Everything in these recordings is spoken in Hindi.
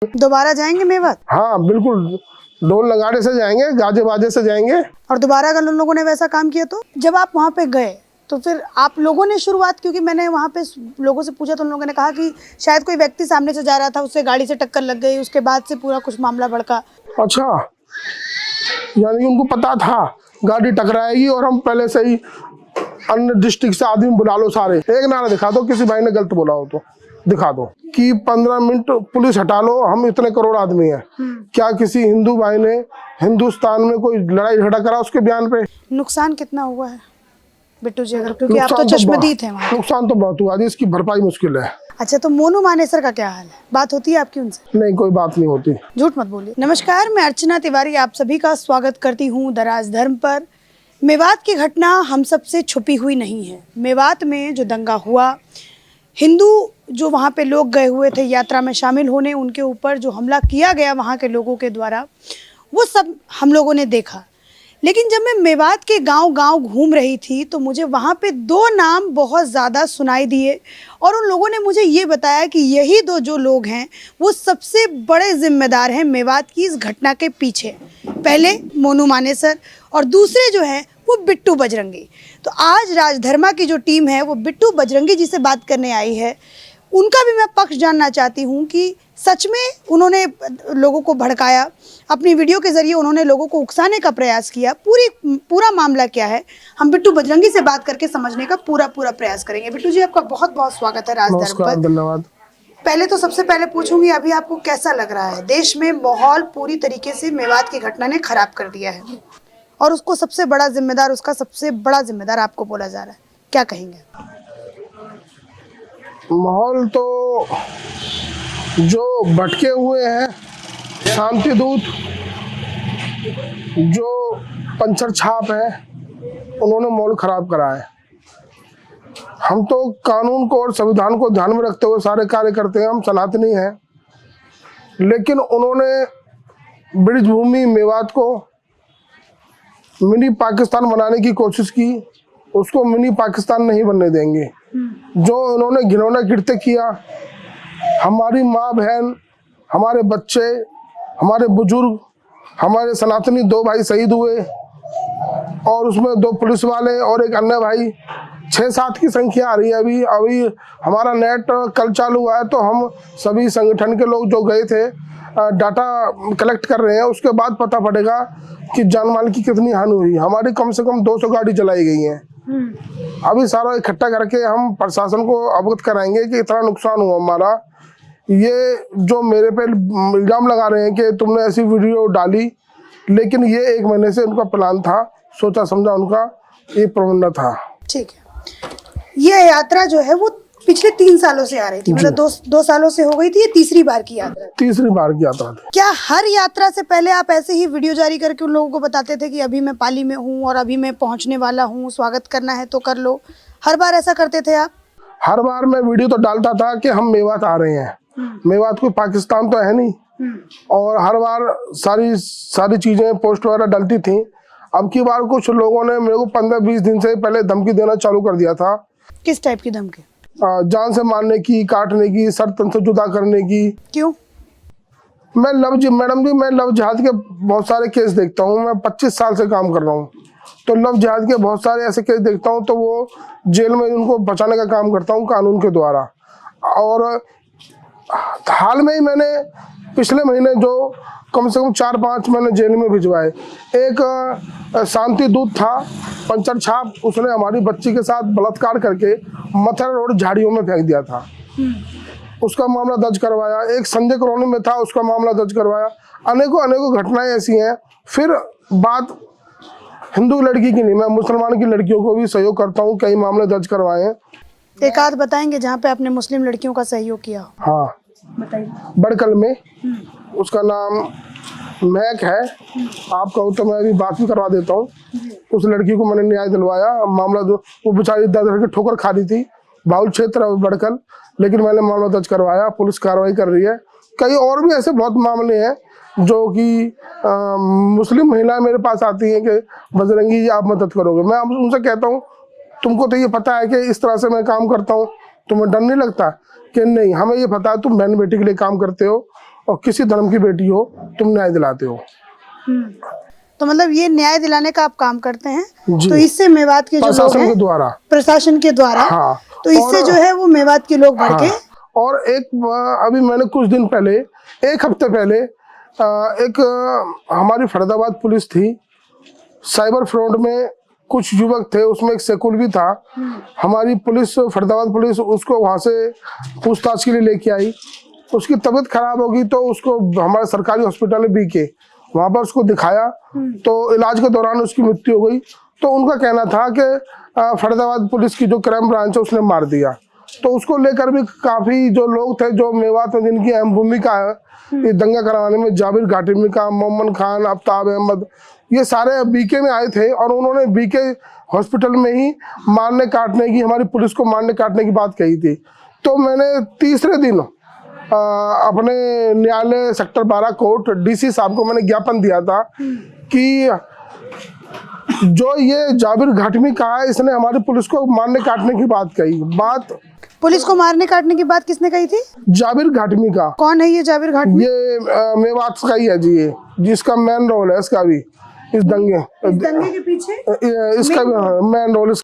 दोबारा जाएंगे मेवात? हाँ बिल्कुल, ढोल नगाड़े से जाएंगे, गाजे बाजे से जाएंगे। और दोबारा अगर उन लोगों ने वैसा काम किया तो? जब आप वहाँ पे गए तो फिर आप लोगों ने शुरुआत, क्योंकि मैंने वहाँ पे लोगों से पूछा तो उन लोगों ने कहा कि शायद कोई व्यक्ति सामने से जा रहा था, उससे गाड़ी से टक्कर लग गई, उसके बाद से पूरा कुछ मामला भड़का। अच्छा, यानी उनको पता था गाड़ी टकराएगी और हम पहले से ही अन्य डिस्ट्रिक्ट से आदमी बुला लो सारे। एक नारा दिखा दो, किसी भाई ने गलत बोला हो तो दिखा दो कि 15 मिनट पुलिस हटा लो, हम इतने करोड़ आदमी हैं। क्या किसी हिंदू भाई ने हिंदुस्तान में कोई लड़ाई झगड़ा करा उसके बयान पे? नुकसान कितना हुआ है बिट्टू जी, अगर क्योंकि आप तो चश्मदीद हैं वहाँ? नुकसान तो बहुत हुआ, इसकी भरपाई मुश्किल है। अच्छा, तो मोनू मानेसर का क्या हाल है? बात होती है आपकी उनसे? नहीं, कोई बात नहीं होती। झूठ मत बोलिए। नमस्कार, मैं अर्चना तिवारी आप सभी का स्वागत करती हूँ दराज धर्म पर। मेवात की घटना हम सबसे छुपी हुई नहीं है। मेवात में जो दंगा हुआ, हिंदू जो वहाँ पे लोग गए हुए थे यात्रा में शामिल होने, उनके ऊपर जो हमला किया गया वहाँ के लोगों के द्वारा, वो सब हम लोगों ने देखा। लेकिन जब मैं मेवात के गांव-गांव घूम रही थी तो मुझे वहाँ पे दो नाम बहुत ज़्यादा सुनाई दिए और उन लोगों ने मुझे ये बताया कि यही दो जो लोग हैं वो सबसे बड़े जिम्मेदार हैं मेवात की इस घटना के पीछे। पहले मोनू मानेसर और दूसरे जो हैं वो बिट्टू बजरंगी। तो आज राजधर्मा की जो टीम है वो बिट्टू बजरंगी जी से बात करने आई है। उनका भी मैं पक्ष जानना चाहती हूँ कि सच में उन्होंने लोगों को भड़काया, अपनी वीडियो के जरिए उन्होंने लोगों को उकसाने का प्रयास किया, पूरा मामला क्या है, हम बिट्टू बजरंगी से बात करके समझने का पूरा प्रयास करेंगे। बिट्टू जी, आपका बहुत बहुत स्वागत है राजधर्म पर। धन्यवाद। पहले तो सबसे पहले पूछूंगी, अभी आपको कैसा लग रहा है? देश में माहौल पूरी तरीके से मेवात की घटना ने खराब कर दिया है और उसको सबसे बड़ा जिम्मेदार आपको बोला जा रहा है, क्या कहेंगे? माहौल तो जो भटके हुए हैं शांति दूत, जो पंचर छाप है, उन्होंने माहौल खराब करा है। हम तो कानून को और संविधान को ध्यान में रखते हुए सारे कार्य करते हैं, हम सनातनी हैं, लेकिन उन्होंने ब्रिजभूमि मेवात को मिनी पाकिस्तान बनाने की कोशिश की। उसको मिनी पाकिस्तान नहीं बनने देंगे। जो उन्होंने घिनौना कृत्य किया, हमारी माँ बहन, हमारे बच्चे, हमारे बुजुर्ग, हमारे सनातनी 2 भाई शहीद हुए और उसमें 2 पुलिस वाले और एक अन्य भाई, 6-7 की संख्या आ रही है। अभी हमारा नेट कल चालू हुआ है तो हम सभी संगठन के लोग जो गए थे डाटा कलेक्ट कर रहे हैं, उसके बाद पता पड़ेगा कि जान माल की कितनी हानि हुई। हमारी कम से कम 200 गाड़ी जलाई गई हैं। अभी सारा इकट्ठा करके हम प्रशासन को अवगत कराएंगे कि इतना नुकसान हुआ हमारा। ये जो मेरे पे इल्जाम लगा रहे हैं कि तुमने ऐसी वीडियो डाली, लेकिन ये 1 महीने से उनका प्लान था, सोचा समझा उनका ये प्रबंधन था। ठीक है, ये यात्रा जो है वो पिछले 3 सालों से आ रही थी, मतलब 2 सालों से हो गई थी, ये तीसरी बार की यात्रा? तीसरी बार की यात्रा थी। क्या हर यात्रा से पहले आप ऐसे ही वीडियो जारी करके उन लोगों को बताते थे कि अभी मैं पाली में हूँ और अभी मैं पहुँचने वाला हूँ, स्वागत करना है तो कर लो? हर बार ऐसा करते थे आप? हर बार मैं वीडियो तो डालता था कि हम मेवात आ रहे हैं। मेवात कोई पाकिस्तान तो है नहीं, और हर बार सारी चीजें पोस्ट वगैरह डलती थी। अब की बार कुछ लोगों ने मेरे को 15-20 दिन से पहले धमकी देना चालू कर दिया था। किस टाइप की धमकी? जान से मारने की, काटने की, सर तन से जुदा करने की। क्यों? मैडम जी, मैं लव जिहाद के बहुत सारे केस देखता हूँ। मैं 25 साल से काम कर रहा हूँ, तो लव जिहाद के बहुत सारे ऐसे केस देखता हूँ, तो वो जेल में उनको बचाने का काम करता हूँ कानून के द्वारा। और हाल में ही मैंने पिछले महीने जो कम से कम 4-5 मैंने जेल में भिजवाए। एक शांति दूत था, पंचर छाप, उसने हमारी बच्ची के साथ बलात्कार करके मथुरा रोड झाड़ियों में फेंक दिया था, उसका मामला दर्ज करवाया। एक संजय कॉलोनी में था, उसका मामला दर्ज करवाया। अनेकों घटनाएं ऐसी हैं। फिर बात हिंदू लड़की की नहीं, मैं मुसलमान की लड़कियों को भी सहयोग करता हूँ, कई मामले दर्ज करवाए हैं। एक आध बताएंगे जहाँ पे आपने मुस्लिम लड़कियों का सहयोग किया हो? हाँ, बताइए। बड़कल में, उसका नाम महक है। आप कहो तो मैं अभी बात भी करवा देता हूँ। उस लड़की को मैंने न्याय दिलवाया। मामला वो बेचारी 10 के ठोकर खा रही थी, बाउल क्षेत्र है बड़कल, लेकिन मैंने मामला दर्ज करवाया, पुलिस कार्रवाई कर रही है। कई और भी ऐसे बहुत मामले हैं जो कि मुस्लिम महिलाएं मेरे पास आती हैं कि बजरंगी जी आप मदद करोगे। मैं उनसे कहता हूँ तुमको तो ये पता है कि इस तरह से मैं काम करता हूँ, तुम्हें डर नहीं लगता? कि नहीं, हमें ये पता है तुम बहन बेटी के लिए काम करते हो और किसी धर्म की बेटी हो तुम न्याय दिलाते हो। तो मतलब ये न्याय दिलाने का आप काम करते हैं। जी। तो इससे मेवात के जो लोग प्रशासन हैं के द्वारा, प्रशासन के द्वारा, हाँ, तो इससे जो है वो मेवात के लोग बढ़ के। और एक अभी मैंने कुछ दिन पहले, एक हफ्ते पहले एक हमारी फरीदाबाद पुलिस थी, साइबर फ्रॉड में कुछ युवक थे, उसमें एक सेकुल भी था। हमारी पुलिस, फरीदाबाद पुलिस, उसको वहां से पूछताछ के लिए लेके आई। उसकी तबीयत खराब होगी तो उसको हमारे सरकारी हॉस्पिटल में बीके, वहां पर उसको दिखाया तो इलाज के दौरान उसकी मृत्यु हो गई। तो उनका कहना था कि फरीदाबाद पुलिस की जो क्राइम ब्रांच है उसने मार दिया। तो उसको लेकर भी काफी जो लोग थे, जो मेवात में जिनकी अहम भूमिका है ये दंगा कराने में, जाबिर घाटिमी का, मोहम्मद खान, आफ्ताब अहमद, ये सारे बीके में आए थे और उन्होंने बीके हॉस्पिटल में ही मारने काटने की, हमारी पुलिस को मारने काटने की बात कही थी। तो मैंने तीसरे दिन अपने न्यायालय सेक्टर 12 कोर्ट डीसी साहब को मैंने ज्ञापन दिया था कि जो ये जाबिर घाटमी कहा है, इसने हमारी पुलिस को मारने काटने की बात कही। बात पुलिस को मारने काटने की बात किसने कही थी? जाबिर घाटमी का। कौन है ये जाबिर घाटमी? ये मेवात का ही है जी, ये जिसका मेन रोल है इसका भी, इस दंगे के पीछे इसका भी मेन रोल।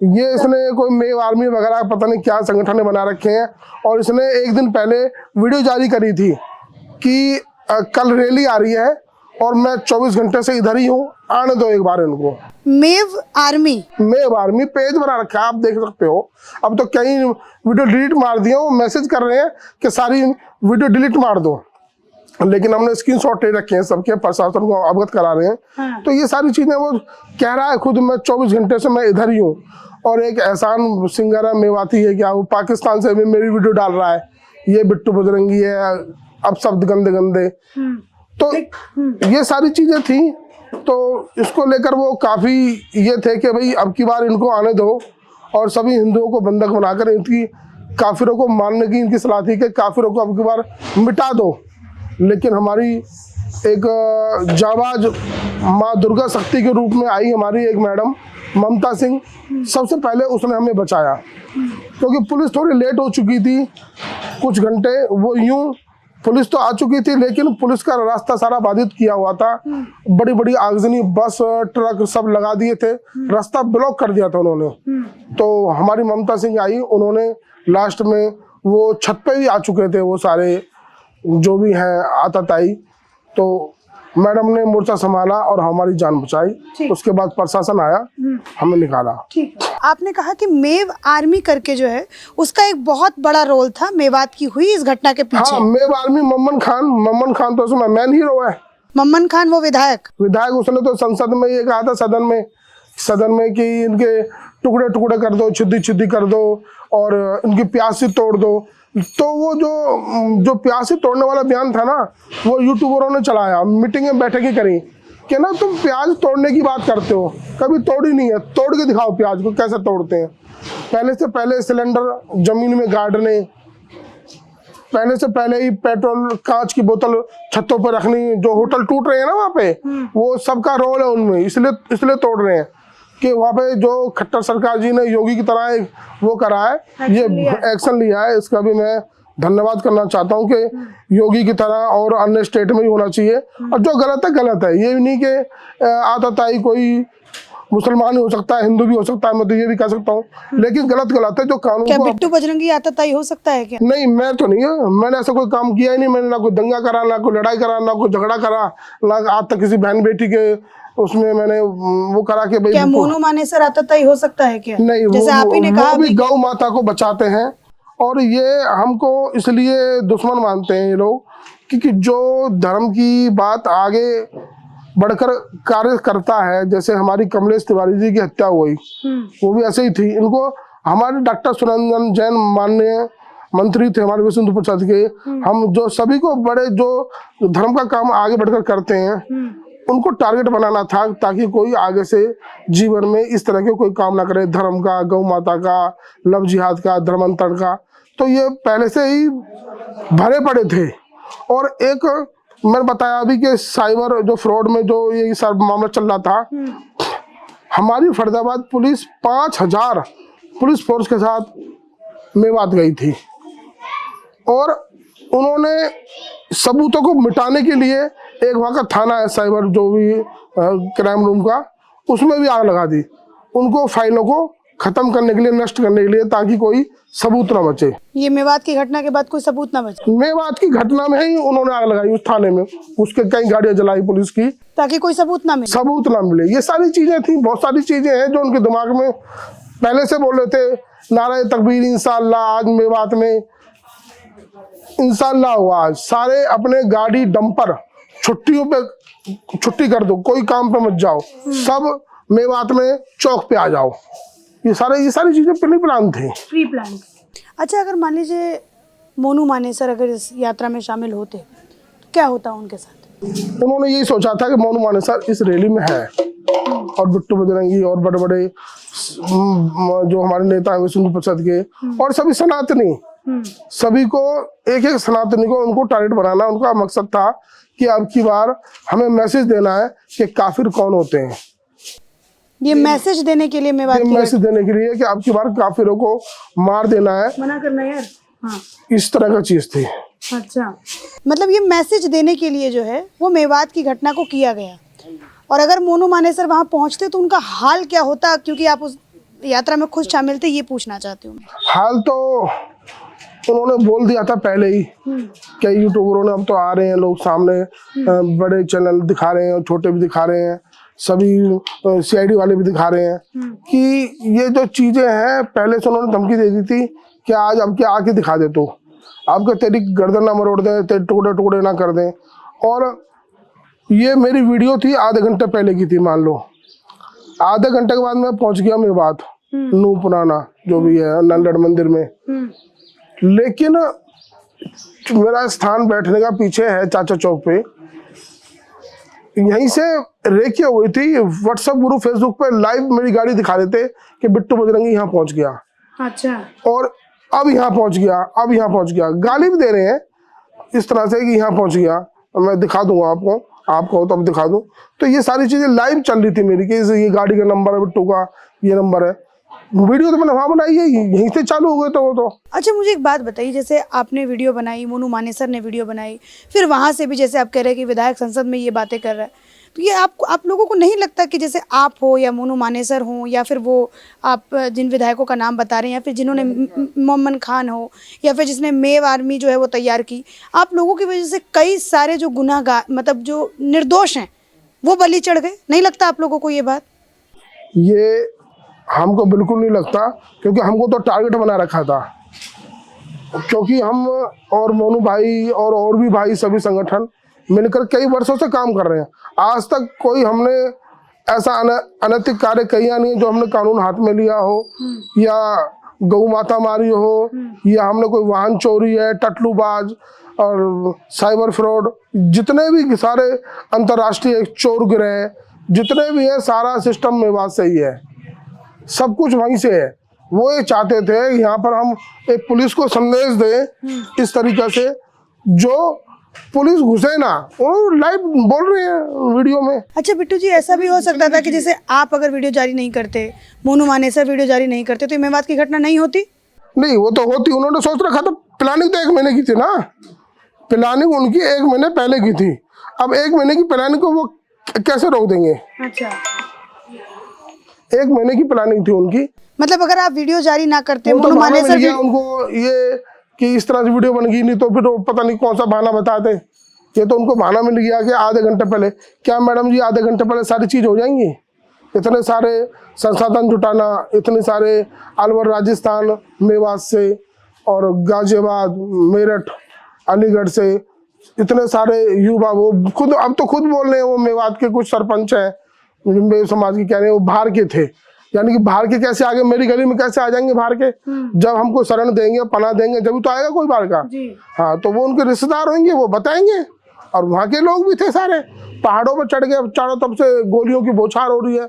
ये इसने कोई मेव आर्मी वगैरह पता नहीं क्या संगठन बना रखे हैं और इसने एक दिन पहले वीडियो जारी करी थी कि कल रैली आ रही है और मैं 24 घंटे से इधर ही हूँ, आने दो एक बार इनको। मेव आर्मी पेज बना रखा है, आप देख सकते हो। अब तो कई वीडियो डिलीट मार दिए, वो मैसेज कर रहे हैं कि सारी वीडियो डिलीट मार दो, लेकिन हमने स्क्रीनशॉट ले रखे हैं सबके, प्रशासन को अवगत करा रहे हैं। हाँ। तो ये सारी चीजें वो कह रहा है खुद, मैं 24 घंटे से मैं इधर ही हूँ। और एक एहसान सिंगर है, मेवाती है क्या, वो पाकिस्तान से भी मेरी वीडियो डाल रहा है, ये बिट्टू बजरंगी है, अब शब्द गंदे गंदे। तो ये सारी चीजें थी। तो इसको लेकर वो काफी ये थे कि भाई अब की बार इनको आने दो और सभी हिंदुओं को बंधक बनाकर इनकी काफिरों को मारने की इनकी सलाह थी कि काफिरों को अब की बार मिटा दो। लेकिन हमारी एक जाबाज माँ दुर्गा शक्ति के रूप में आई हमारी एक मैडम ममता सिंह, सबसे पहले उसने हमें बचाया, क्योंकि पुलिस थोड़ी लेट हो चुकी थी कुछ घंटे। वो यूं पुलिस तो आ चुकी थी लेकिन पुलिस का रास्ता सारा बाधित किया हुआ था, बड़ी बड़ी आगजनी बस ट्रक सब लगा दिए थे, रास्ता ब्लॉक कर दिया था उन्होंने। तो हमारी ममता सिंह आई, उन्होंने लास्ट में वो छत पे भी आ चुके थे वो सारे जो भी हैं आताताई। तो मैडम ने मोर्चा संभाला और हमारी जान बचाई। उसके बाद प्रशासन आया, हमें निकाला। ठीक। आपने कहा कि मेव आर्मी करके जो है उसका एक बहुत बड़ा रोल था मेवात की हुई इस घटना के पीछे। हाँ, मेव आर्मी मोहम्मद खान तो उसमें मैन हीरो है। मोहम्मद खान वो विधायक, उसने तो संसद में ये कहा था, सदन में कि इनके टुकड़े टुकड़े कर दो, छिद्दी कर दो और इनकी प्यासी तोड़ दो। तो वो जो प्यासी तोड़ने वाला बयान था ना, वो यूट्यूबरों ने चलाया, मीटिंग में बैठकें करी कि ना तुम प्याज तोड़ने की बात करते हो, कभी तोड़ी नहीं है, तोड़ के दिखाओ प्याज को कैसे तोड़ते हैं। पहले से पहले सिलेंडर जमीन में गाड़ने, पहले से पहले ही पेट्रोल कांच की बोतल छतों पर रखनी, जो होटल टूट रहे हैं ना वहाँ पे, वो सबका रोल है उनमें, इसलिए तोड़ रहे हैं कि वहाँ पे जो खट्टर सरकार जी ने योगी की तरह एक वो करा है, ये एक्शन लिया है, इसका भी मैं धन्यवाद करना चाहता हूँ कि योगी की तरह और अन्य स्टेट में ही होना चाहिए। और जो गलत है गलत है, ये नहीं कि आताताई कोई मुसलमान ही हो सकता है, हिंदू भी हो सकता है, मैं तो ये भी कह सकता हूँ, लेकिन गलत है जो कानून क्या को। बिट्टू बजरंगी आताताई हो सकता है क्या? नहीं, मैं तो नहीं है, मैंने ऐसा कोई काम किया ही नहीं। मैंने ना कोई दंगा करा, ना कोई लड़ाई करा, ना कोई झगड़ा करा, ना आज तक किसी बहन बेटी के उसमें मैंने वो करा के भाई। क्या मोनू मानेसर आताताई हो सकता है क्या? नहीं, जैसे आप ही ने कहा भी गौ माता को बचाते हैं और ये हमको इसलिए दुश्मन मानते हैं ये लोग, क्योंकि जो धर्म की बात आगे बढ़कर कार्य करता है, जैसे हमारी कमलेश तिवारी जी की हत्या हुई, वो भी ऐसे ही थी। इनको हमारे डॉक्टर सुरंजन जैन माननीय मंत्री थे हमारे विष्णु प्रसाद के, हम जो सभी को बड़े जो धर्म का काम आगे बढ़कर करते हैं उनको टारगेट बनाना था, ताकि कोई आगे से जीवन में इस तरह के कोई काम ना करे, धर्म का, गौ माता का, लव जिहाद का, धर्मांतरण का। तो ये पहले से ही भरे पड़े थे। और एक मैंने बताया अभी कि साइबर जो फ्रॉड में जो ये सब मामला चल रहा था, हमारी फरीदाबाद पुलिस 5000 पुलिस फोर्स के साथ मेवात गई थी और उन्होंने सबूतों को मिटाने के लिए एक वहाँ का थाना है, साइबर जो भी क्राइम रूम का, उसमें भी आग लगा दी, उनको फाइलों को खत्म करने के लिए, नष्ट करने के लिए, ताकि कोई सबूत ना बचे। ये मेवात की घटना के बाद कोई सबूत ना बचे? मेवात की घटना में ही उन्होंने आग लगाई उस थाने में, उसके कई गाड़ियां जलाई पुलिस की, ताकि कोई सबूत ना मिले। सबूत ना मिले। ये सारी चीजें थी, बहुत सारी चीजें हैं जो उनके दिमाग में पहले से बोल रहे थे। नारे तकबीर इंशाअल्लाह, आज मेवात में इंशाअल्लाह हुआ। आज सारे अपने गाड़ी डंपर छुट्टियों पे छुट्टी कर दो, कोई काम पे मत जाओ, सब मेवात में चौक पे आ जाओ। ये सारी चीजें प्री प्लान थे। Pre plan. अच्छा, अगर मान लीजिए मोनू मानेसर अगर इस यात्रा में शामिल होते तो क्या होता उनके साथ? उन्होंने यही सोचा था कि मोनू मानेसर इस रैली में है, और बिट्टू बजरंगी और बड़े बड़े जो हमारे नेता हैं विष्णु प्रसाद के, और सभी सनातनी, सभी को, एक एक सनातनी को उनको टारगेट बनाना उनका मकसद था कि अब की बार हमें मैसेज देना है कि काफिर कौन होते हैं। ये मैसेज देने के लिए मैसेज देने के लिए कि अब की बार काफिरों को मार देना है, मना करना यार। हाँ। इस तरह का चीज थी। अच्छा, मतलब ये मैसेज देने के लिए जो है वो मेवात की घटना को किया गया। और अगर मोनू मानेसर वहां पहुंचते तो उनका हाल क्या होता, क्योंकि आप उस यात्रा में खुद शामिल थे, ये पूछना चाहती हूँ। हाल तो उन्होंने बोल दिया था पहले ही, कई यूट्यूबरों ने अब तो आ रहे हैं लोग सामने, बड़े चैनल दिखा रहे हैं और छोटे भी दिखा रहे हैं, सभी सीआईडी वाले भी दिखा रहे हैं कि ये जो चीजें हैं, पहले से उन्होंने धमकी दे दी थी कि आज अब क्या आके दिखा दे, तो आपके तेरी गर्दन ना मरोड़ दें, तेरे टुकड़े टुकड़े ना कर दें। और ये मेरी वीडियो थी आधे घंटे पहले की थी, मान लो आधे घंटे के बाद मैं पहुंच गया मेवात, नू पुराना जो भी है नंदड़ मंदिर में। लेकिन मेरा स्थान बैठने का पीछे है चाचा चौक पे, यहीं से रेखी हुई थी, व्हाट्सएप ग्रुप फेसबुक पे लाइव मेरी गाड़ी दिखा देते कि बिट्टू बजरंगी यहाँ पहुंच गया। अच्छा। और अब यहाँ पहुंच गया, अब यहाँ पहुंच गया, गाली भी दे रहे हैं इस तरह से कि यहाँ पहुंच गया। मैं दिखा दूंगा आपको, आपको तो अब दिखा दूं। तो ये सारी चीजें लाइव चल रही थी मेरी कि ये गाड़ी का नंबर है, बिट्टू का ये नंबर है। वीडियो तो मैंने वहां बनाई है, यहीं से चालू हो गए तो वो तो। अच्छा, मुझे एक बात बताइए, जैसे आपने वीडियो बनाई, मोनू मानेसर ने वीडियो बनाई, फिर वहां से भी जैसे आप कह रहे हैं कि विधायक संसद में ये बातें कर रहा है, तो ये आप लोगों को नहीं लगता कि जैसे आप हो या मोनू मानेसर हो या फिर वो आप जिन विधायकों का नाम बता रहे हैं, या फिर जिन्होंने मोमन खान हो, या फिर जिसने मेव आर्मी जो है वो तैयार की, आप लोगों की वजह से कई सारे जो गुनाहगार, मतलब जो निर्दोष हैं, वो बलि चढ़ गए? नहीं लगता आप लोगों को ये बात? ये हमको बिल्कुल नहीं लगता, क्योंकि हमको तो टारगेट बना रखा था, क्योंकि हम और मोनू भाई और भी भाई सभी संगठन मिलकर कई वर्षों से काम कर रहे हैं। आज तक कोई हमने ऐसा अनैतिक कार्य किया नहीं जो हमने कानून हाथ में लिया हो, या गौ माता मारी हो, या हमने कोई वाहन चोरी है, टटलूबाज और साइबर फ्रॉड, जितने भी सारे अंतर्राष्ट्रीय चोर गिरह जितने भी है, सारा सिस्टम मेवात से ही है, सब कुछ वहीं से है। वो ये चाहते थे यहाँ पर हम एक पुलिस को संदेश दें इस तरीके से, जो पुलिस घुसे ना, वो लाइव बोल रहे हैं वीडियो में। अच्छा बिट्टू जी, ऐसा भी हो सकता था कि जैसे आप अगर वीडियो जारी नहीं करते, मोनू मानेसर वीडियो जारी नहीं करते, तो मेवात की घटना नहीं होती? नहीं, वो तो होती, उन्होंने सोच रखा था। प्लानिंग तो 1 महीने की थी ना, प्लानिंग उनकी 1 महीने पहले की थी। अब 1 महीने की प्लानिंग को वो कैसे रोक देंगे? अच्छा, 1 महीने की प्लानिंग थी उनकी। मतलब अगर आप वीडियो जारी ना करते, मोनू मानेसर भी उनको ये कि इस तरह से वीडियो बन गई, नहीं तो फिर पता नहीं कौन सा बहाना बताते। ये तो उनको बहाना मिल गया कि आधे घंटे पहले। क्या मैडम जी आधे घंटे पहले सारी चीज हो जाएंगी? इतने सारे संसाधन जुटाना, इतने सारे अलवर राजस्थान मेवात से और गाजियाबाद मेरठ अलीगढ़ से इतने सारे युवा, वो खुद अब तो खुद बोल रहे हैं, वो मेवात के कुछ सरपंच हैं मेरे समाज के, कह रहे हैं वो बाहर के थे, यानी कि बाहर के कैसे आगे मेरी गली में कैसे आ जाएंगे बाहर के? जब हमको शरण देंगे, पनाह देंगे, जब तो आएगा कोई बाहर का। हाँ, तो वो उनके रिश्तेदार होंगे, वो बताएंगे। और वहाँ के लोग भी थे सारे, पहाड़ों पर चढ़ गए, चारों तरफ से गोलियों की बौछार हो रही है,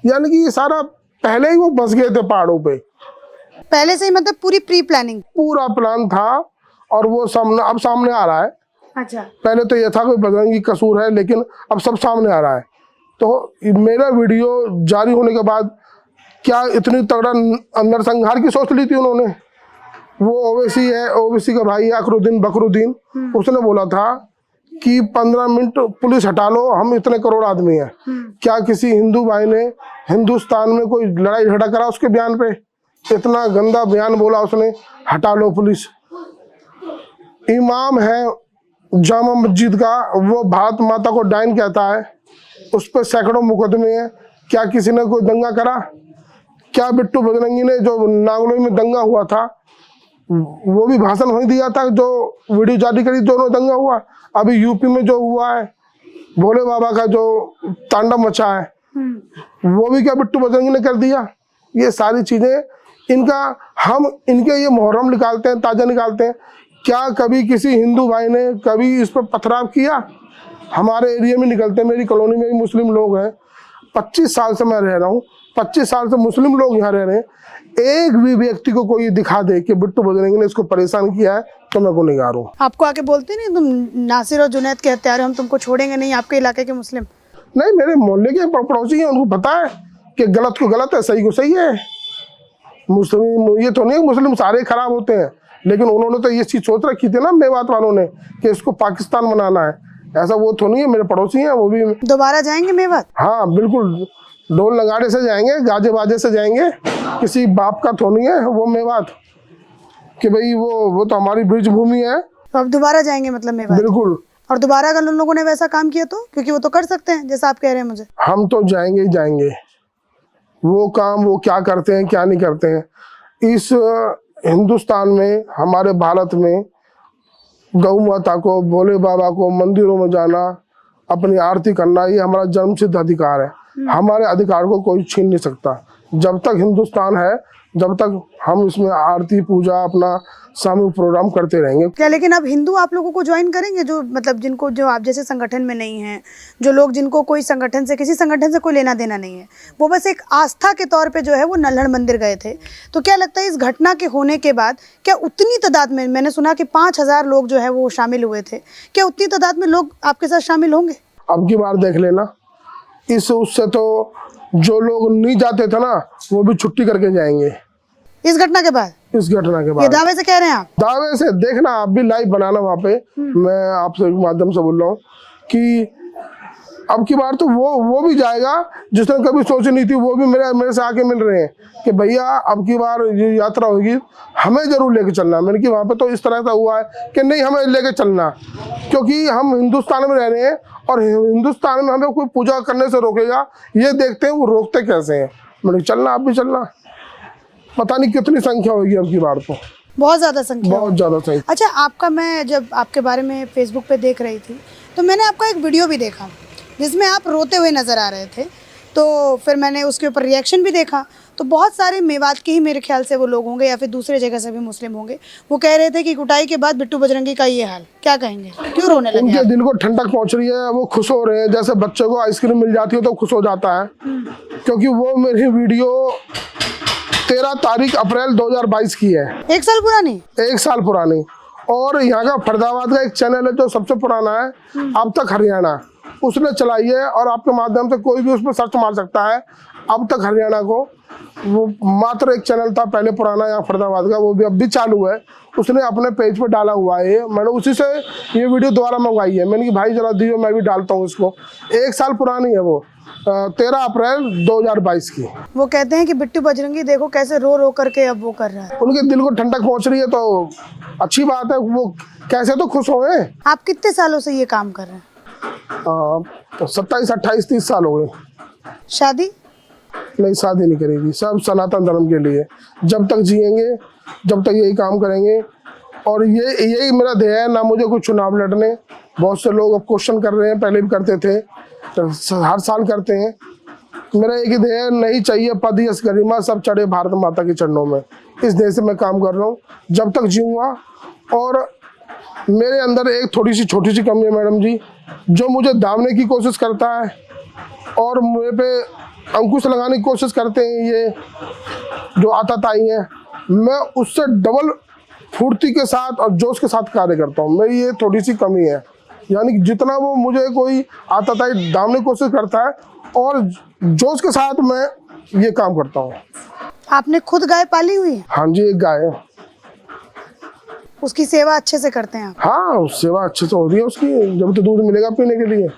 यानी कि ये सारा पहले ही वो बस गए थे पहाड़ों पे, पहले से ही। मतलब पूरी प्री प्लानिंग, पूरा प्लान था, और वो अब सामने आ रहा है। अच्छा, पहले तो ये था कोई बजरंगी कसूर है, लेकिन अब सब सामने आ रहा है। तो मेरा वीडियो जारी होने के बाद क्या इतनी तगड़ा अंदर संहार की सोच ली थी उन्होंने? वो ओवैसी है, ओवैसी का भाई अकरुद्दीन बकरुद्दीन, उसने बोला था कि 15 मिनट पुलिस हटा लो, हम इतने करोड़ आदमी हैं। क्या किसी हिंदू भाई ने हिंदुस्तान में कोई लड़ाई झगड़ा करा उसके बयान पे? इतना गंदा बयान बोला उसने, हटा लो पुलिस। इमाम है जामा मस्जिद का, वो भारत माता को डायन कहता है, उस पर सैकड़ों मुकदमे हैं। क्या किसी ने कोई दंगा करा? क्या बिट्टू बजरंगी ने जो नागलोई में दंगा हुआ था, वो भी भाषण वही दिया था, जो वीडियो जारी करी दोनों दंगा हुआ? अभी यूपी में जो हुआ है भोले बाबा का जो तांडव मचा है, वो भी क्या बिट्टू बजरंगी ने कर दिया? ये सारी चीजें इनका, हम इनके ये मुहर्रम निकालते हैं, ताजा निकालते हैं। क्या कभी किसी हिंदू भाई ने कभी इस पर पथराव किया? हमारे एरिया में निकलते हैं, मेरी कॉलोनी में भी मुस्लिम लोग हैं, 25 साल से मैं रह रहा हूँ, 25 साल से मुस्लिम लोग यहाँ रह रहे हैं। एक भी व्यक्ति को कोई दिखा दे कि बिट्टू बजरंगी ने इसको परेशान किया है तो मैं गुनहगार हूँ। आपको आके बोलते नहीं तुम नासिर और जुनैद के हत्यारे, हम तुमको छोड़ेंगे नहीं, आपके इलाके के मुस्लिम? नहीं, मेरे मोहल्ले के पड़ोसी हैं, उनको पता है कि गलत को गलत है, सही को सही है। मुस्लिम ये तो नहीं मुस्लिम सारे खराब होते हैं, लेकिन उन्होंने तो ये चीज सोच रखी थी ना मेवात वालों ने कि इसको पाकिस्तान बनाना है, ऐसा वो तो नहीं है। मेरे पड़ोसी हैं, वो भी। दोबारा जाएंगे मेवात? हाँ बिल्कुल, ढोल नगाड़े से जाएंगे, गाजे बाजे से जाएंगे, किसी बाप का तो नहीं है वो मेवात कि भाई वो तो हमारी ब्रिज भूमि है। तो अब दोबारा जाएंगे मतलब मेवात? बिल्कुल। और दोबारा अगर उन लोगों ने वैसा काम किया तो? क्योंकि वो तो कर सकते हैं जैसा आप कह रहे हैं मुझे। हम तो जाएंगे ही जाएंगे, वो काम वो क्या करते हैं क्या नहीं करते हैं। इस हिंदुस्तान में, हमारे भारत में गौ माता को, भोले बाबा को मंदिरों में जाना, अपनी आरती करना, ये हमारा जन्मसिद्ध अधिकार है। हमारे अधिकार को कोई छीन नहीं सकता। जब तक हिंदुस्तान है, जब तक हम इसमें आरती पूजा अपना सामूहिक प्रोग्राम करते रहेंगे। क्या लेकिन अब हिंदू आप लोगों को ज्वाइन करेंगे, जो मतलब जिनको, जो आप जैसे संगठन में नहीं है, जो लोग जिनको कोई संगठन से, किसी संगठन से कोई लेना देना नहीं है, वो बस एक आस्था के तौर पे जो है वो नल्हड़ मंदिर गए थे, तो क्या लगता है इस घटना के होने के बाद क्या उतनी तादाद में, मैंने सुना कि 5000 लोग जो है वो शामिल हुए थे, क्या उतनी तादाद में लोग आपके साथ शामिल होंगे? अब की बार देख लेना, इस उससे तो जो लोग नहीं जाते थे ना, वो भी छुट्टी करके जाएंगे इस घटना के बाद। इस घटना के ये बाद दावे से कह रहे हैं आप? दावे से, देखना आप भी लाइव बनाना वहाँ पे। मैं आपसे माध्यम से बोल रहा हूँ कि अब की बार तो वो भी जाएगा जिसने कभी सोची नहीं थी, वो भी मेरे से आके मिल रहे हैं कि भैया अब की बार ये यात्रा होगी, हमें जरूर लेके चलना। मैंने कि वहाँ पे तो इस तरह का हुआ है कि नहीं, हमें लेके चलना, क्योंकि हम हिंदुस्तान में रह रहे हैं और हिंदुस्तान में हमें कोई पूजा करने से रोकेगा, ये देखते हैं वो रोकते कैसे हैं। मैंने चलना, आप भी चलना। पता नहीं कितनी संख्या होगी अब की बार, तो बहुत ज्यादा संख्या। बहुत ज्यादा संख्या। अच्छा, आपका, मैं जब आपके बारे में फेसबुक पे देख रही थी तो मैंने आपका एक वीडियो भी देखा जिसमें आप रोते हुए नजर आ रहे थे, तो फिर मैंने उसके ऊपर रिएक्शन भी देखा, तो बहुत सारे मेवात के ही मेरे ख्याल से वो लोग होंगे या फिर दूसरे जगह से भी मुस्लिम होंगे, वो कह रहे थे कि कुटाई के बाद बिट्टू बजरंगी का ये हाल, क्या कहेंगे, क्यों रोने लगे? उनके दिल को ठंडक पहुंच रही है, वो खुश हो रहे हैं, जैसे बच्चे को आइसक्रीम मिल जाती है तो खुश हो जाता है। क्योंकि वो मेरी वीडियो 13 तारीख अप्रैल 2022 की है, 1 साल पुरानी। 1 साल पुरानी। और यहाँ का फरीदाबाद का एक चैनल है जो सबसे पुराना है, अब तक हरियाणा, उसने चलाई है और आपके माध्यम से कोई भी उस पर सर्च मार सकता है। अब तक हरियाणा को, वो मात्र एक चैनल था पहले पुराना यहाँ फरीदाबाद का, वो भी अब भी चालू है, उसने अपने पेज पे डाला हुआ है। मैंने उसी से ये वीडियो दोबारा मंगवाई है, मैंने कि भाई जरा दियो, मैं भी डालता हूँ इसको। 1 साल पुरानी है वो, 13 अप्रैल 2022 की। वो कहते हैं कि बिट्टू बजरंगी देखो कैसे रो रो करके अब वो कर रहा है। उनके दिल को ठंडक पहुंच रही है तो अच्छी बात है, वो कैसे तो खुश होंगे। आप कितने सालों से ये काम कर रहे हैं? 27, 28, 30 साल हो गए। शादी? नहीं, शादी नहीं करेगी, सब सनातन धर्म के लिए, जब तक जिएंगे जब तक यही काम करेंगे। और यही मेरा ध्येय है, ना मुझे कुछ चुनाव लड़ने। बहुत से लोग अब क्वेश्चन कर रहे हैं, पहले भी करते थे, तो हर साल करते हैं। मेरा एक ही ध्येय है, नहीं चाहिए पद यश गरिमा, सब चढ़े भारत माता के चरणों में। इस ध्येय से मैं काम कर रहा हूँ जब तक जीऊँगा। और मेरे अंदर एक थोड़ी सी छोटी सी कमी है मैडम जी, जो मुझे दामने की कोशिश करता है और मुझे पे अंकुश लगाने की कोशिश करते हैं ये जो आताताई हैं, मैं उससे डबल फुर्ती के साथ और जोश के साथ कार्य करता हूँ। मेरी ये थोड़ी सी कमी है, यानी कि जितना वो मुझे कोई आताताई दामने की कोशिश करता है और जोश के साथ मैं ये काम करता हूँ। आपने खुद गाय पाली हुई है? हाँ जी, एक गाय है। उसकी सेवा अच्छे से करते हैं आप? हाँ, सेवा अच्छे से हो रही है उसकी, जब तो दूध मिलेगा पीने के लिए।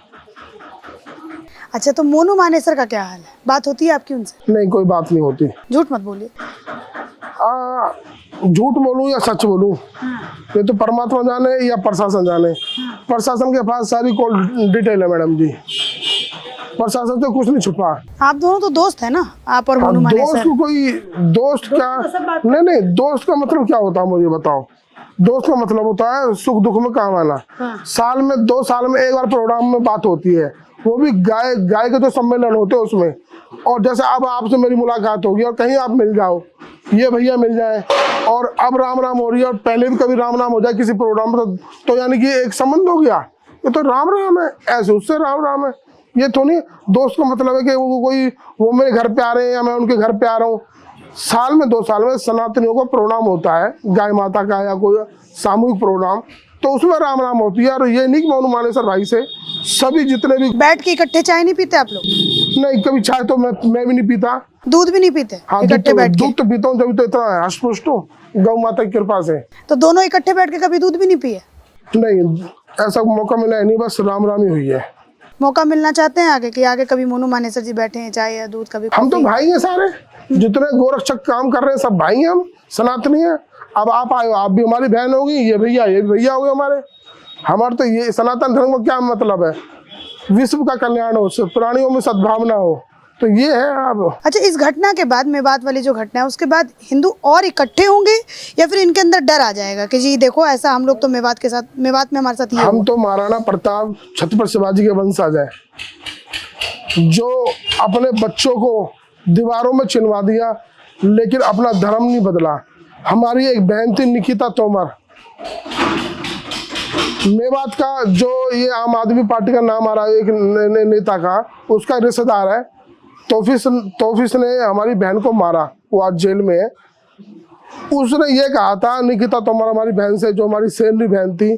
अच्छा, तो मोनू मानेसर का क्या हाल है? बात होती है आपकी उनसे? नहीं, कोई बात नहीं होती। झूठ मत बोलिए। झूठ बोलूं या सच बोलूं, ये तो परमात्मा जाने या प्रशासन जाने। प्रशासन के पास सारी कॉल डिटेल है मैडम जी, प्रशासन से कुछ नहीं छुपा। आप दोनों तो दोस्त है ना, आप और मोनू दोस्त मानेसर? को कोई दोस्त क्या, नहीं, दोस्त का मतलब क्या होता है मुझे बताओ। दोस्त का मतलब होता है सुख दुख में काम आना। साल में 2 साल में एक बार प्रोग्राम में बात होती है, वो भी गाय के जो सम्मेलन होते हैं उसमें। और जैसे अब आपसे मेरी मुलाकात होगी और कहीं आप मिल जाओ, ये भैया मिल जाए, और अब राम राम हो रही है और पहले भी कभी राम राम हो जाए किसी प्रोग्राम में, तो यानी कि एक संबंध हो गया। ये तो राम राम है, ऐसे उससे राम राम है। ये तो नहीं दोस्त का मतलब है कि वो मेरे घर पे आ रहे हैं या मैं उनके घर पे आ रहा हूँ। साल में 2 साल में सनातनियों का प्रोग्राम होता है, गाय माता का या कोई सामूहिक प्रोग्राम, तो उसमें राम राम होती है। और ये नहीं कि मोनू मानेसर भाई से सभी जितने भी बैठ के इकट्ठे चाय नहीं पीते आप लोग? नहीं, कभी चाय तो मैं भी नहीं पीता। दूध भी नहीं पीते? हाँ, इकट्ठे बैठ के? दूध तो पीता हूँ, जब तो इतना हष्ट-पुष्ट हूँ गौ माता की कृपा से। तो दोनों इकट्ठे बैठ के कभी दूध भी नहीं पिए? नहीं, ऐसा मौका मिला है नहीं, बस राम राम ही हुई है। मौका मिलना चाहते हैं आगे कि आगे कभी मोनू मानेसर जी बैठे हैं, चाय या दूध कभी? हम तो कॉफी? भाई हैं सारे, जितने गोरक्षक काम कर रहे हैं सब भाई हैं, हम सनातनी हैं। अब आप आए हो, आप भी हमारी बहन होगी, ये भी भैया हो गए हमारे। हमारे तो ये सनातन धर्म का क्या मतलब है, विश्व का कल्याण हो, प्राणियों में सद्भावना हो, तो ये है। अब अच्छा, इस घटना के बाद, मेवात वाली जो घटना है उसके बाद हिंदू और इकट्ठे होंगे या फिर इनके अंदर डर आ जाएगा कि जी देखो ऐसा हम लोग तो मेवात में हमारे साथ ये हम हुआ? तो महाराणा प्रताप छत्रपति शिवाजी के वंशज हैं, जो अपने बच्चों को दीवारों में चिनवा दिया लेकिन अपना धर्म नहीं बदला। हमारी एक बहन थी निकिता तोमर, मेवात का, जो ये आम आदमी पार्टी का नाम आ रहा है एक नेता का, उसका रिश्तेदार है। तोफिस ने हमारी बहन को मारा, वो आज जेल में है। उसने ये कहा था निकिता तोमर हमारी बहन से, जो हमारी सेनरी बहन थी,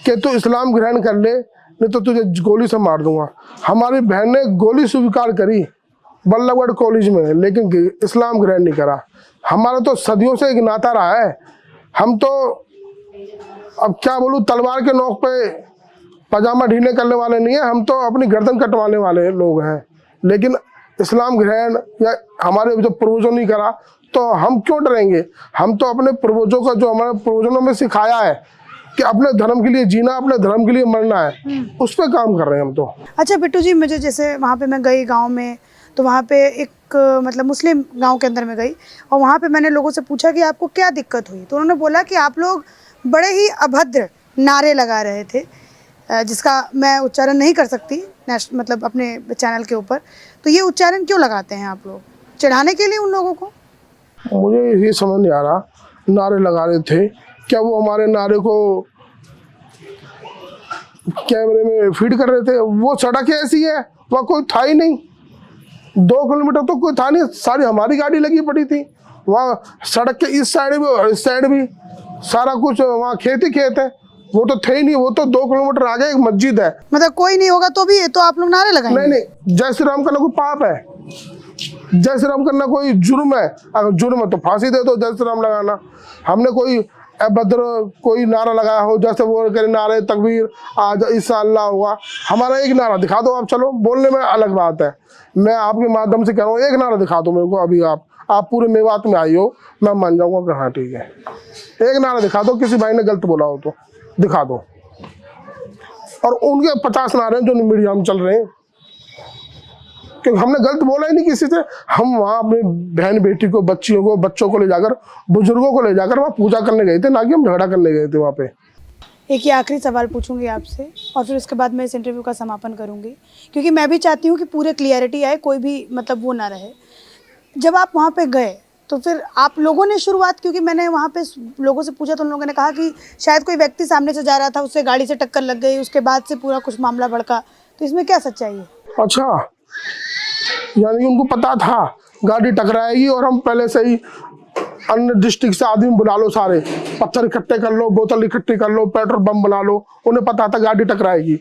कि तू इस्लाम ग्रहण कर ले नहीं तो तुझे गोली से मार दूंगा। हमारी बहन ने गोली स्वीकार करी बल्लभगढ़ कॉलेज में, लेकिन इस्लाम ग्रहण नहीं करा। हमारा तो सदियों से एक नाता रहा है। हम तो अब क्या बोलूं, तलवार के नोक पे पजामा ढीले करने वाले नहीं है, हम तो अपनी गर्दन कटवाने वाले लोग हैं। लेकिन इस्लाम ग्रहण या हमारे जो पूर्वजों ने करा तो हम क्यों डरेंगे। हम तो अपने पूर्वजों का, जो हमारे पूर्वजों में सिखाया है कि अपने धर्म के लिए जीना, अपने धर्म के लिए मरना है, उस पर काम कर रहे हैं हम तो। अच्छा बिट्टू जी, मुझे जैसे वहाँ पे मैं गई गांव में, तो वहाँ पे एक मतलब मुस्लिम गांव के अंदर में गई और वहाँ पे मैंने लोगों से पूछा कि आपको क्या दिक्कत हुई, तो उन्होंने बोला कि आप लोग बड़े ही अभद्र नारे लगा रहे थे, जिसका मैं उच्चारण नहीं कर सकती मतलब अपने चैनल के ऊपर। तो ये उच्चारण क्यों लगाते हैं आप लोग, चिढ़ाने के लिए उन लोगों को? मुझे ये समझ नहीं आ रहा, नारे लगा रहे थे क्या वो हमारे नारे को कैमरे में फीड कर रहे थे? वो सड़क ऐसी है, वहाँ कोई था ही नहीं, 2 किलोमीटर तो कोई था नहीं, सारी हमारी गाड़ी लगी पड़ी थी। वहाँ सड़क के इस साइड भी और इस साइड भी सारा कुछ, वहाँ खेत ही खेत है, वो तो थे ही नहीं। वो तो 2 किलोमीटर आगे एक मस्जिद है। मतलब कोई नहीं होगा तो भी तो आप लोग नारे लगाएंगे? नहीं, जय श्री राम करना कोई पाप है? जय श्री राम करना कोई जुर्म है? अगर जुर्म है तो फांसी दे दो जय श्री राम लगाना। हमने कोई अभद्र कोई नारा लगाया हो, जैसे वो कह नारे तकबीर आज ईसा अल्लाह हुआ, हमारा एक नारा दिखा दो आप। चलो बोलने में अलग बात है, मैं आपके माध्यम से कह रहा हूँ, एक नारा दिखा दो मेरे को अभी। आप पूरे मेवात में आई हो, मैं मान जाऊंगा कि हाँ ठीक है। एक नारा दिखा दो, किसी भाई ने गलत बोला हो तो दिखा दो। और उनके 50 नारे जो मीडिया में चल रहे हैं, क्योंकि हमने गलत बोला ही नहीं किसी से। हम वहाँ अपनी बहन बेटी को, बच्चियों को, बच्चों को ले जाकर, बुजुर्गों को ले जाकर वहाँ पूजा करने गए थे, ना कि हम झगड़ा करने गए थे वहाँ पे। एक ही आखिरी सवाल पूछूंगी आपसे और फिर उसके बाद मैं इस इंटरव्यू का समापन करूंगी, क्योंकि मैं भी चाहती हूँ कि पूरे क्लियरिटी आए, कोई भी मतलब वो ना रहे। जब आप वहाँ पे गए तो फिर आप लोगों ने शुरुआत, क्योंकि मैंने वहाँ पे लोगों से पूछा तो उन लोगों ने कहा कि शायद कोई व्यक्ति सामने से जा रहा था, उससे गाड़ी से टक्कर लग गई, उसके बाद से पूरा कुछ मामला भड़का, तो इसमें क्या सच्चाई है? अच्छा, यानी उनको पता था गाड़ी टकराएगी और हम पहले से ही अन्य डिस्ट्रिक्ट से आदमी बुला लो, सारे पत्थर इकट्ठे कर लो, बोतल इकट्ठी कर लो, पेट्रोल बम बना लो, उन्हें पता था गाड़ी टकराएगी।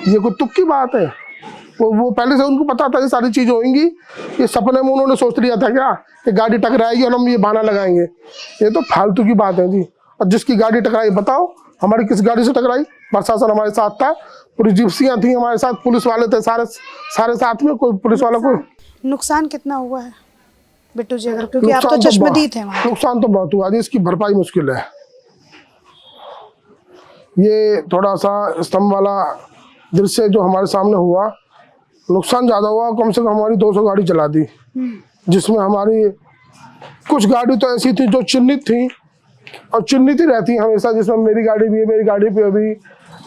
ये कोई तुक की बात है? वो पहले से उनको पता था ये सारी चीजें होंगी। ये सपने में उन्होंने सोच लिया था क्या कि गाड़ी टकराएगी और हम ये बहाना लगाएंगे? ये तो फालतू की बात है जी। और जिसकी गाड़ी टकराई बताओ, हमारी किस गाड़ी से टकराई? प्रशासन हमारे साथ था, पूरी जिप्सियां थी हमारे साथ, पुलिस वाले थे सारे साथ में, कोई पुलिस वाला कोई। नुकसान कितना हुआ है बिट्टू जी, अगर क्योंकि आप तो चश्मदीद हैं वहाँ। नुकसान तो बहुत हुआ, इसकी भरपाई मुश्किल है। ये थोड़ा सा स्तंभ वाला दृश्य जो हमारे सामने हुआ, नुकसान ज्यादा हुआ, कम से कम हमारी 200 गाड़ी चला दी, जिसमें हमारी कुछ गाड़ी तो ऐसी थी जो चिन्हित थी और चिन्हित ही रहती है हमेशा, जिसमें मेरी गाड़ी भी है। मेरी गाड़ी पे अभी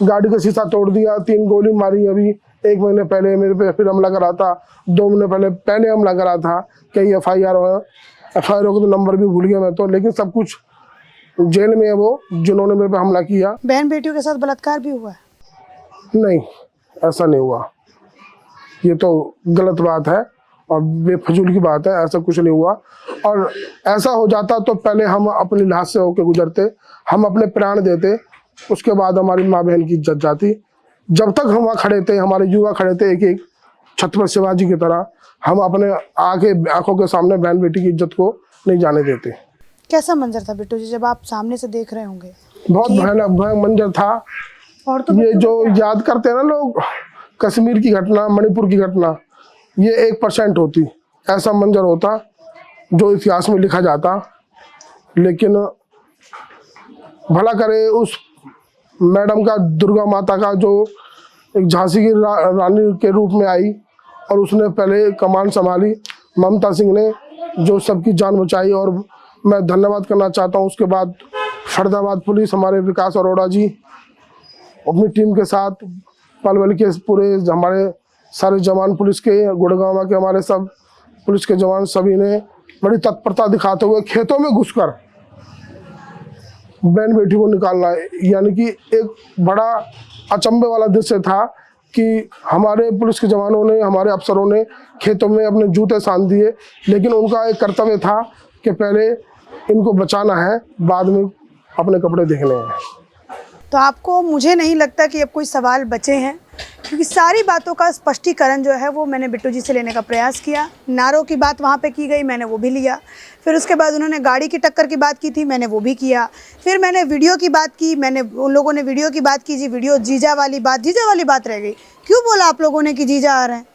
गाड़ी का शीशा तोड़ दिया, 3 गोली मारी अभी 1 महीने पहले मेरे पे फिर हमला करा था, 2 महीने पहले हमला करा था। कई FIR हो तो नंबर भी भूल गया मैं तो, लेकिन सब कुछ जेल में है वो जिन्होंने मेरे पे हमला किया। बहन बेटियों के साथ बलात्कार भी हुआ है? नहीं, ऐसा नहीं हुआ, ये तो गलत बात है और बेफजूल की बात है, ऐसा कुछ नहीं हुआ। और ऐसा हो जाता तो पहले हम अपनी लाश से होकर गुजरते, हम अपने प्राण देते, उसके बाद हमारी माँ बहन की इज्जत जाती। जब तक हम वहाँ खड़े थे, हमारे युवा खड़े थे एक एक छत्रपति शिवाजी की तरह, हम अपने आंखों के सामने बहन बेटी की इज्जत को नहीं जाने देते। कैसा मंजर था बिट्टू जी जब आप सामने से देख रहे होंगे? बहुत भयानक मंजर था। और तो ये जो याद करते हैं ना लोग, कश्मीर की घटना, मणिपुर की घटना, ये 1% होती, ऐसा मंजर होता जो इतिहास में लिखा जाता। लेकिन भला करे उस मैडम का, दुर्गा माता का, जो एक झांसी की रानी के रूप में आई और उसने पहले कमान संभाली, ममता सिंह ने, जो सबकी जान बचाई। और मैं धन्यवाद करना चाहता हूँ उसके बाद फरीदाबाद पुलिस, हमारे विकास अरोड़ा जी अपनी टीम के साथ, पलवल के पूरे हमारे सारे जवान पुलिस के, गुड़गांव के हमारे सब पुलिस के जवान, सभी ने बड़ी तत्परता दिखाते हुए खेतों में घुसकर बहन बेटी को निकालना, यानी कि एक बड़ा अचंभे वाला दृश्य था कि हमारे पुलिस के जवानों ने, हमारे अफसरों ने खेतों में अपने जूते सान दिए, लेकिन उनका एक कर्तव्य था कि पहले इनको बचाना है, बाद में अपने कपड़े देखने हैं। तो आपको, मुझे नहीं लगता कि अब कोई सवाल बचे हैं, क्योंकि सारी बातों का स्पष्टीकरण जो है वो मैंने बिट्टू जी से लेने का प्रयास किया। नारों की बात वहाँ पे की गई, मैंने वो भी लिया। फिर उसके बाद उन्होंने गाड़ी की टक्कर की बात की थी, मैंने वो भी किया। फिर मैंने वीडियो की बात की, मैंने, उन लोगों ने वीडियो की बात की जी, वीडियो जीजा वाली बात रह गई। क्यों बोला आप लोगों ने कि जीजा आ रहे हैं?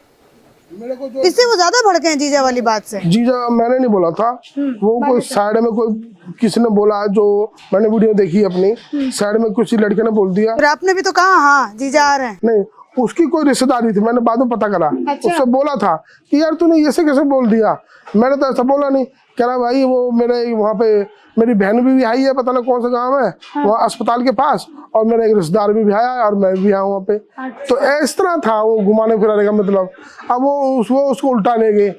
इससे वो ज्यादा भड़के हैं जीजा वाली बात से। जीजा मैंने नहीं बोला था, वो कोई साइड में कोई किसी ने बोला, जो मैंने वीडियो देखी अपनी, साइड में किसी लड़के ने बोल दिया। फिर आपने भी तो कहा हाँ जीजा आ रहे हैं। नहीं, उसकी कोई रिश्तेदारी थी, मैंने बाद में पता करा। उससे बोला था कि यार तूने ऐसे कैसे बोल दिया, मैंने तो ऐसा बोला नहीं। कह रहा भाई वो मेरे वहाँ पे मेरी बहन भी आई है, पता नहीं कौन सा गांव है, वहाँ अस्पताल के पास, और मेरा एक रिश्तेदार भी आया है और मैं भी आया वहाँ पे। तो इस तरह था वो घुमाने फिराने का मतलब। अब वो उसको उल्टा ले गए।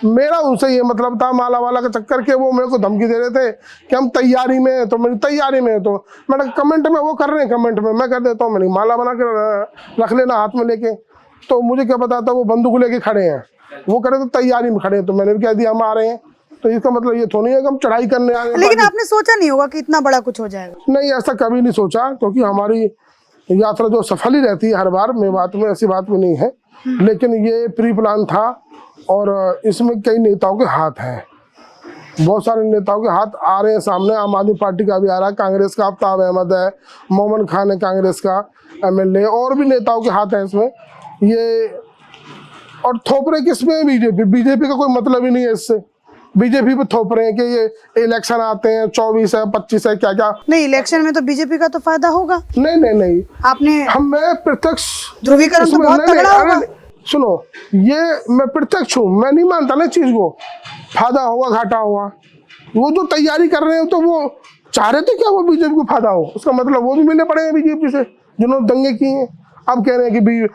मेरा उनसे ये मतलब था, माला वाला का चक्कर के वो मेरे को धमकी दे रहे थे कि हम तैयारी में है, तो मेरी तैयारी में है। तो मैंने कमेंट में वो कर रहे हैं, कमेंट में मैं कर देता हूँ, मैंने माला बना के रख लेना हाथ में लेके। तो मुझे क्या पता था वो बंदूक लेके खड़े हैं, वो करे तो तैयारी में खड़े हैं। तो मैंने भी कह दिया हम आ रहे हैं, तो इसका मतलब ये थोड़ी है कि हम चढ़ाई करने आए। लेकिन आपने सोचा नहीं होगा कि इतना बड़ा कुछ हो जाएगा? नहीं, ऐसा कभी नहीं सोचा, क्योंकि हमारी यात्रा जो सफल ही रहती है हर बार, मेवात में ऐसी बात भी नहीं है। लेकिन ये प्री प्लान था और इसमें कई नेताओं के हाथ हैं, बहुत सारे नेताओं के हाथ आ रहे हैं सामने। आम आदमी पार्टी का भी आ रहा है, कांग्रेस का आफ्ताब अहमद है, मोमन खान है कांग्रेस का MLA, और भी नेताओं के हाथ हैं इसमें। ये और थोप रहे किसमें? बीजेपी का कोई मतलब ही नहीं है इससे। बीजेपी पे थोप रहे हैं कि ये इलेक्शन आते हैं, 24 है, 25 है, क्या क्या। नहीं, इलेक्शन में तो बीजेपी का तो फायदा होगा। नहीं, आपने मैं प्रत्यक्ष ध्रुवीकरण तो बहुत तगड़ा होगा। सुनो, ये मैं प्रत्यक्ष हूँ, मैं नहीं मानता ना चीज को, फायदा होगा घाटा होगा। वो जो तैयारी कर रहे हैं तो वो चाह रहे थे क्या वो बीजेपी को फायदा हो, उसका मतलब वो भी मिले पड़े हैं बीजेपी से जिन्होंने दंगे किए हैं। अब कह रहे हैं कि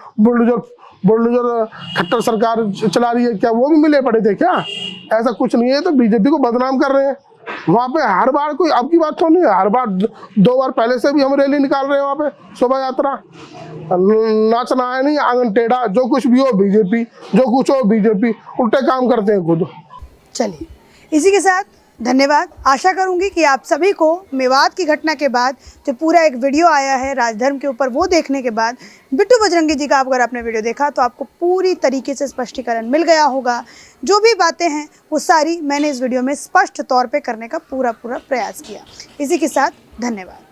बुलडोजर खट्टर सरकार चला रही है, क्या वो भी मिले पड़े थे क्या? ऐसा कुछ नहीं है। तो बीजेपी को बदनाम कर रहे हैं वहाँ पे। हर बार कोई अब की बात तो नहीं है, हर बार 2 बार पहले से भी हम रैली निकाल रहे हैं वहाँ पे, शोभा यात्रा। नाचना है नहीं, आंगन टेढ़ा, जो कुछ भी हो बीजेपी, जो कुछ हो बीजेपी, उल्टे काम करते हैं खुद। चलिए, इसी के साथ धन्यवाद। आशा करूंगी कि आप सभी को मेवात की घटना के बाद जो पूरा एक वीडियो आया है राजधर्म के ऊपर, वो देखने के बाद बिट्टू बजरंगी जी का अगर आपने वीडियो देखा तो आपको पूरी तरीके से स्पष्टीकरण मिल गया होगा। जो भी बातें हैं वो सारी मैंने इस वीडियो में स्पष्ट तौर पे करने का पूरा प्रयास किया। इसी के साथ धन्यवाद।